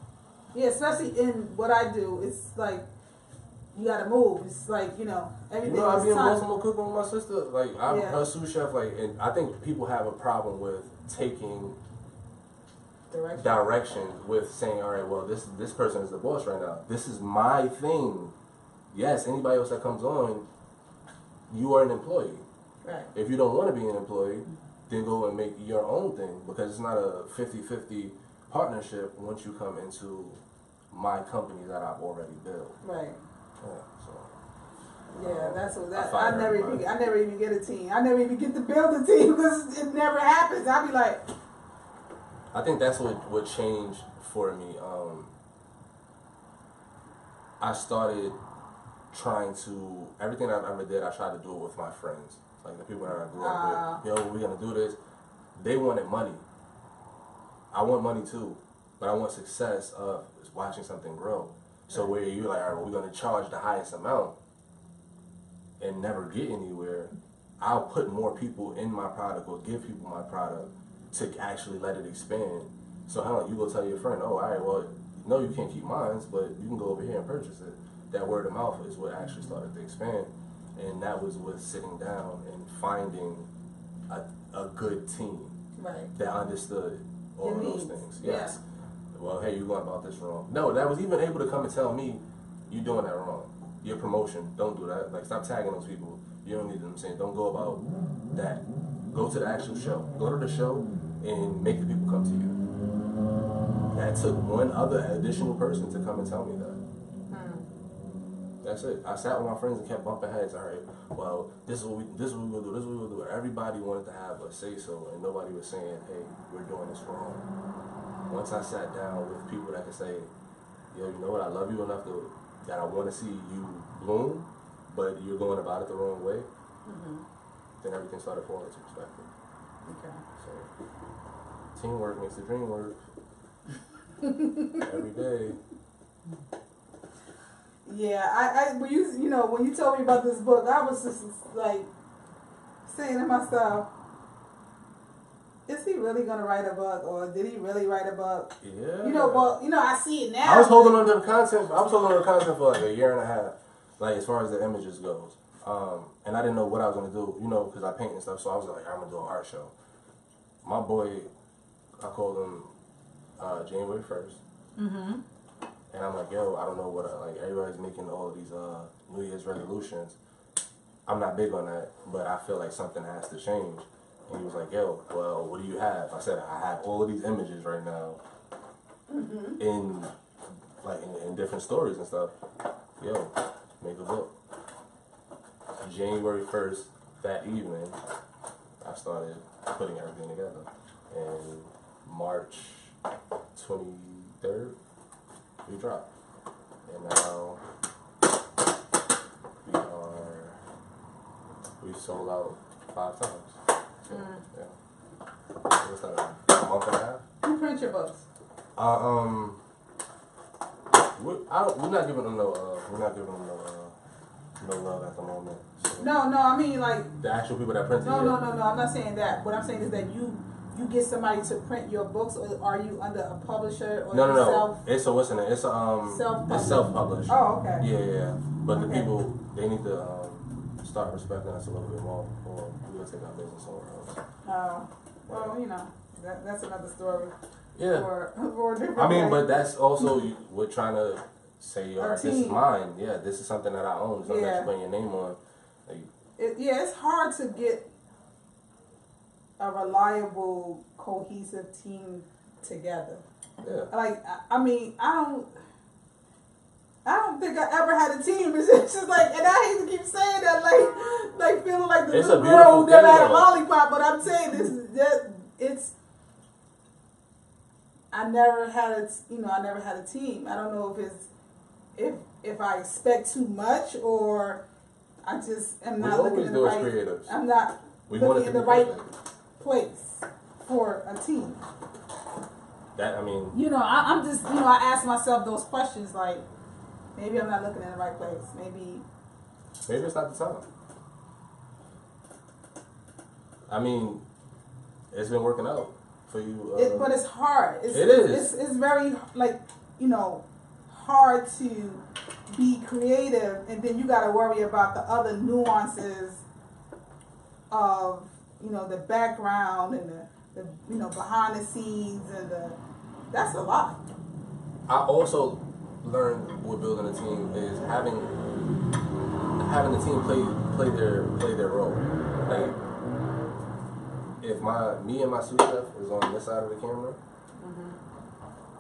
Yeah, especially in what I do, it's like, you gotta move. It's like, everything I be in time. Baltimore cooking with my sister. Like, I'm her sous chef. Like, and I think people have a problem with taking direction with saying, all right, well, this person is the boss right now. This is my thing. Yes, anybody else that comes on, you are an employee. Right. If you don't want to be an employee, then go and make your own thing, because it's not a 50-50 partnership once you come into my company that I've already built. Right. Yeah, so. Yeah, that's what I never even get a team. I never even get to build a team, because it never happens. I'll be like. I think that's what changed for me. I started trying to, everything I've ever did, I tried to do it with my friends. Like the people that I grew up with. We're going to do this. They wanted money. I want money too. But I want success of watching something grow. So where you're like, all right, well, we're going to charge the highest amount and never get anywhere. I'll put more people in my product or give people my product to actually let it expand. So you go tell your friend, oh, all right, well, no, you can't keep mine, but you can go over here and purchase it. That word of mouth is what actually started to expand. And that was with sitting down and finding a good team that understood all of those things. Yes. Yeah. Well, hey, you're going about this wrong. No, that was even able to come and tell me, you're doing that wrong. Your promotion, don't do that. Like, stop tagging those people. You don't need them saying, don't go about that. Go to the actual show. Go to the show and make the people come to you. That took one other additional person to come and tell me that. That's it. I sat with my friends and kept bumping heads. All right, well, this is what we will do. This is what we will do. Everybody wanted to have a say so, and nobody was saying, hey, we're doing this wrong. Once I sat down with people that could say, yo, you know what, I love you enough that I want to see you bloom, but you're going about it the wrong way, then everything started falling into perspective. Okay. So, teamwork makes the dream work. Every day. Yeah, when you told me about this book, I was just like saying to myself, is he really gonna write a book, or did he really write a book? Yeah. I see it now. I was holding on to the content. For like a year and a half, like as far as the images goes. And I didn't know what I was gonna do, because I paint and stuff. So I was like, I'm gonna do an art show. My boy, I called him January 1st. And I'm like, yo, I don't know what, everybody's making all of these New Year's resolutions. I'm not big on that, but I feel like something has to change. And he was like, yo, well, what do you have? I said, I have all of these images right now in different stories and stuff. Yo, make a book. January 1st, that evening, I started putting everything together. And March 23rd, we dropped. And now we sold out 5 times. So, yeah. What's that? A month and a half? Who print your books? We're not giving them no love at the moment. So. No, I mean like the actual people that print it. No, I'm not saying that. What I'm saying is that you get somebody to print your books, or are you under a publisher or No. It's what's in it? It's self-published. Oh, okay. Yeah. But the people, they need to start respecting us a little bit more, or we will take our business somewhere else. Oh, well, you know, that's another story. Yeah. For a different day. but that's also we're trying to say, this is mine. Yeah, this is something that I own. Something that you put your name on. Like, it's hard to get a reliable, cohesive team together. Yeah. Like, I mean, I don't think I ever had a team. It's just like, and I hate to keep saying that, like feeling like the little girl who never had a lollipop. But I'm saying I never had a team. I don't know if I expect too much, or I just am not looking in the right. Creatives. I'm not looking in the right place for a team. I'm just, I ask myself those questions, like, maybe I'm not looking in the right place. Maybe it's not the time. It's been working out for you. But it's hard. It is. It's very, hard to be creative, and then you got to worry about the other nuances of, the background and the behind the scenes, and that's a lot. I also learned with building a team is having the team play their role. Like, if me and my sous chef is on this side of the camera,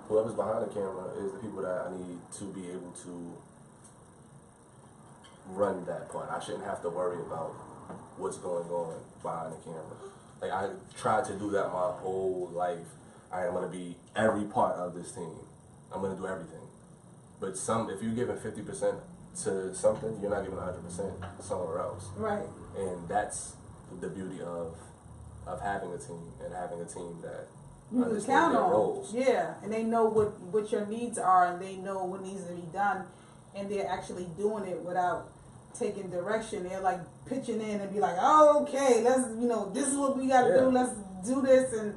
whoever's behind the camera is the people that I need to be able to run that part. I shouldn't have to worry about what's going on behind the camera. Like, I tried to do that my whole life. I'm going to be every part of this team. I'm going to do everything. But if you're giving 50% to something, you're not giving 100% somewhere else. Right. And that's the beauty of having a team, and having a team that you can count on. Roles. Yeah, and they know what your needs are, and they know what needs to be done, and they're actually doing it without taking direction. They're like pitching in and be like, "Oh, okay, let's this is what we got to do. Let's do this." And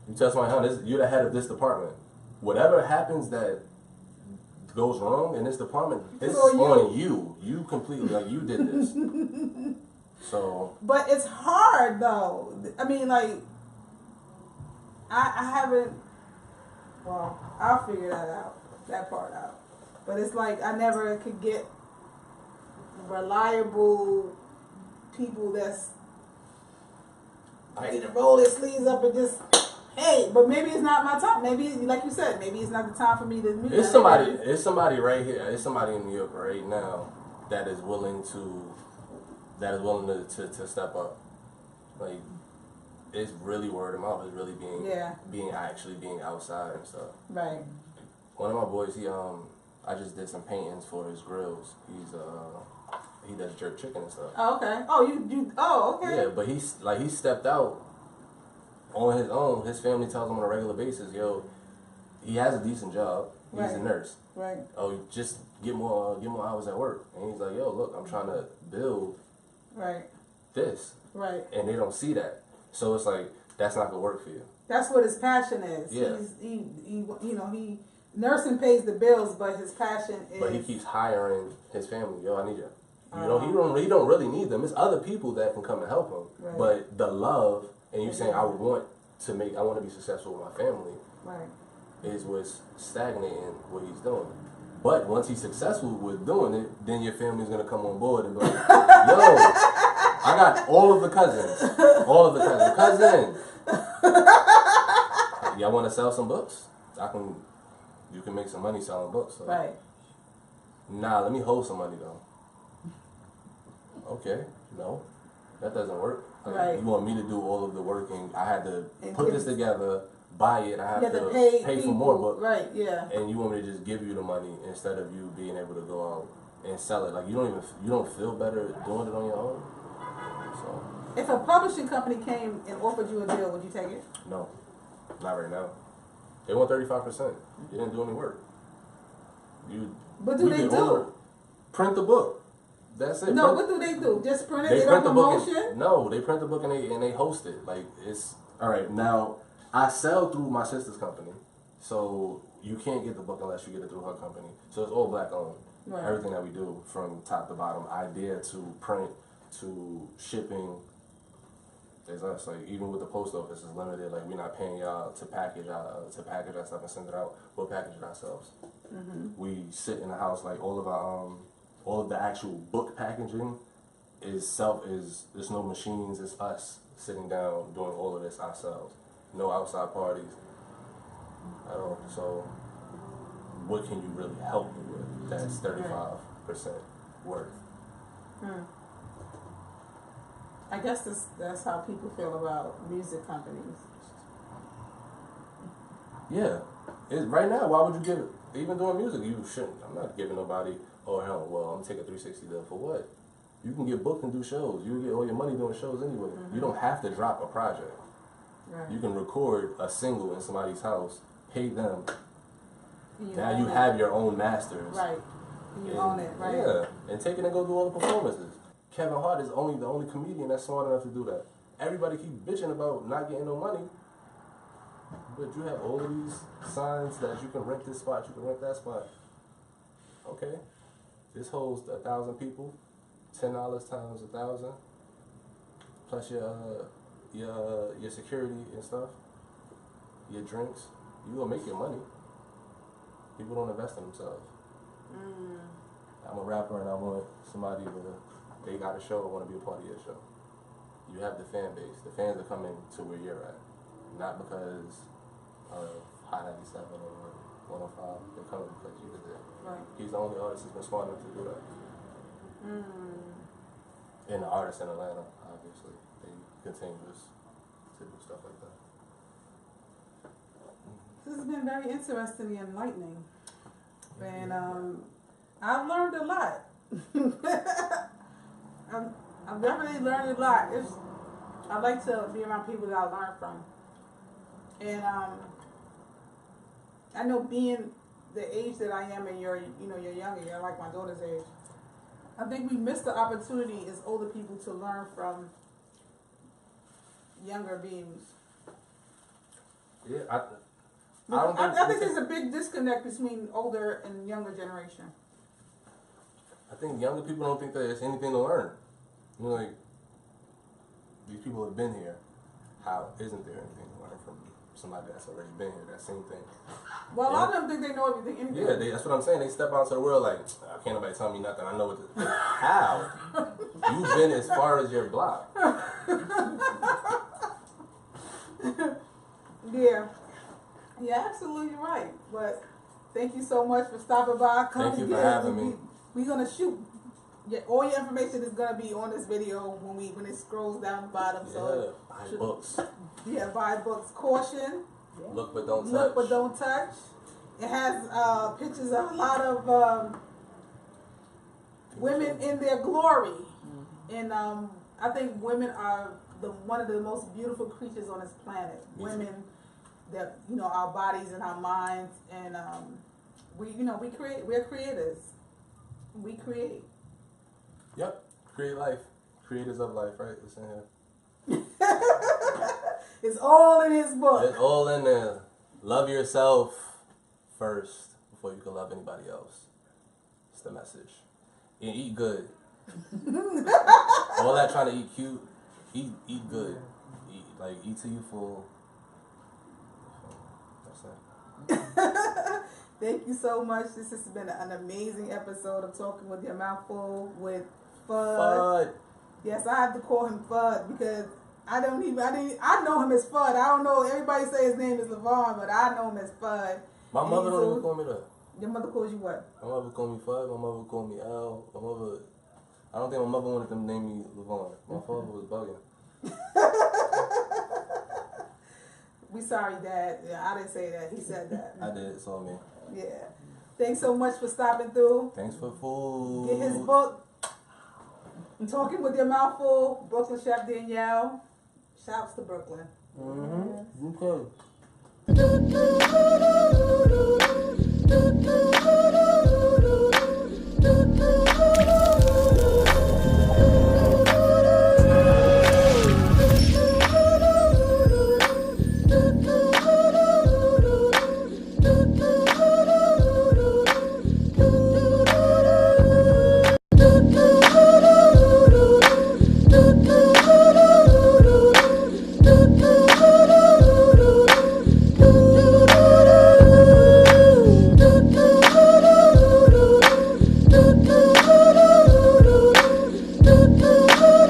you tell somebody, "Huh, you're the head of this department. Whatever happens that goes wrong in this department, it's on you. You completely, you did this." So. But it's hard though. I haven't. Well, I'll figure that part out. But it's like I never could get reliable people that's ready to roll their sleeves up and just, hey. But maybe it's not my time. Maybe, like you said, maybe it's not the time for me to meet. It's somebody right here. It's somebody in New York right now that is willing to step up. Like, it's really word of mouth. It's really being outside and stuff. Right. One of my boys, I just did some paintings for his grills. He does jerk chicken and stuff. Oh, okay. Okay. Yeah, but he stepped out on his own. His family tells him on a regular basis, he has a decent job. He's a nurse. Right. Oh, just get more hours at work. And he's like, look, I'm trying to build this. Right. And they don't see that. So it's like, that's not gonna work for you. That's what his passion is. Yeah. He nursing pays the bills, but his passion is. But he keeps hiring his family. I need you. He don't really need them. It's other people that can come and help him. Right. But the love, and you saying I want to be successful with my family. Right. Is what's stagnating what he's doing. But once he's successful with doing it, then your family's gonna come on board and be like, I got all of the cousins. Cousin. Y'all want to sell some books? You can make some money selling books. So. Right. Nah, let me hold some money though. Okay, no, that doesn't work. Right. You want me to do all of the work, and I had to put this together, buy it. I have to pay for more books. Right. Yeah. And you want me to just give you the money instead of you being able to go out and sell it. Like, you don't feel better doing it on your own. So. If a publishing company came and offered you a deal, would you take it? No, not right now. They want 35%. You didn't do any work. But do they do? Print the book. That's it. No, what do they do? Just print it? They print the book. Promotion? No, they print the book and they host it. Like it's all right. Now I sell through my sister's company, so you can't get the book unless you get it through her company. So it's all black owned. Right. Everything that we do from top to bottom, idea to print to shipping, is us. Like even with the post office, is limited. Like we're not paying y'all to package our stuff and send it out. We'll package it ourselves. We sit in the house. Like all of the actual book packaging is there's no machines. It's us sitting down doing all of this ourselves. No outside parties at all. So what can you really help me with? That's 35% worth. I guess that's how people feel about music companies. Yeah. Right now, why would you give it? Even doing music, you shouldn't. I'm not giving nobody, oh, hell, well, I'm taking a 360 deal for what? You can get booked and do shows. You can get all your money doing shows anyway. You don't have to drop a project. Right. You can record a single in somebody's house, pay them. Now you have your own masters. Right. You own it, right? Yeah. And take it and go do all the performances. Kevin Hart is the only comedian that's smart enough to do that. Everybody keep bitching about not getting no money. But you have all of these signs that you can rent this spot, you can rent that spot. Okay. This holds 1,000 people. $10 times 1,000. Plus your security and stuff. Your drinks. You gonna make your money. People don't invest in themselves. I'm a rapper and I want somebody they got a show, I want to be a part of your show. You have the fan base. The fans are coming to where you're at. Not because of Hot 97 or 105. They're coming because you were there. Right. He's the only artist who's been smart enough to do that. And the artists in Atlanta, obviously, they continue to do stuff like that. This has been very interesting and enlightening. And I've learned a lot. I've definitely learned a lot. I like to be around people that I learn from. And I know being the age that I am and you're younger, you're like my daughter's age. I think we miss the opportunity as older people to learn from younger beings. Yeah, I think there's a big disconnect between older and younger generation. I think younger people don't think that there's anything to learn. You know, like, these people have been here. How isn't there anything to learn from somebody that's already been here? That same thing. Well, a lot of them think they know everything. Yeah, that's what I'm saying. They step out into the world like, can't nobody tell me nothing. I know what to do. How? You've been as far as your block. Yeah. Yeah, absolutely right. But thank you so much for stopping by. Thank you for having me. We're gonna shoot. Yeah, all your information is gonna be on this video when it scrolls down the bottom. Yeah, so buy books. Yeah, buy books. Caution. Look but don't touch. Look but don't touch. It has pictures of a lot of women in their glory, and I think women are one of the most beautiful creatures on this planet. Women that our bodies and our minds, and we create. We're creators. We create. Yep. Create life. Creators of life, right? It's in here. It's all in his book. It's all in there. Love yourself first before you can love anybody else. It's the message. And eat good. All that trying to eat cute. Eat good. Eat till you full. That's it. Thank you so much. This has been an amazing episode of Talking with Your Mouth Full with FUDD. Yes, I have to call him FUDD because I know him as FUDD. I don't know. Everybody say his name is LaVon, but I know him as FUDD. My mother don't even call me that. Your mother calls you what? My mother called me FUDD. My mother called me Al. I don't think my mother wanted them to name me LaVon. My father was bugging. We sorry, Dad. Yeah, I didn't say that. He said that. I did. It's all me. Yeah. Thanks so much for stopping through. Thanks for food. Get his book. Talking with your mouth full, Brooklyn Chef Danielle. Shouts to Brooklyn. Okay.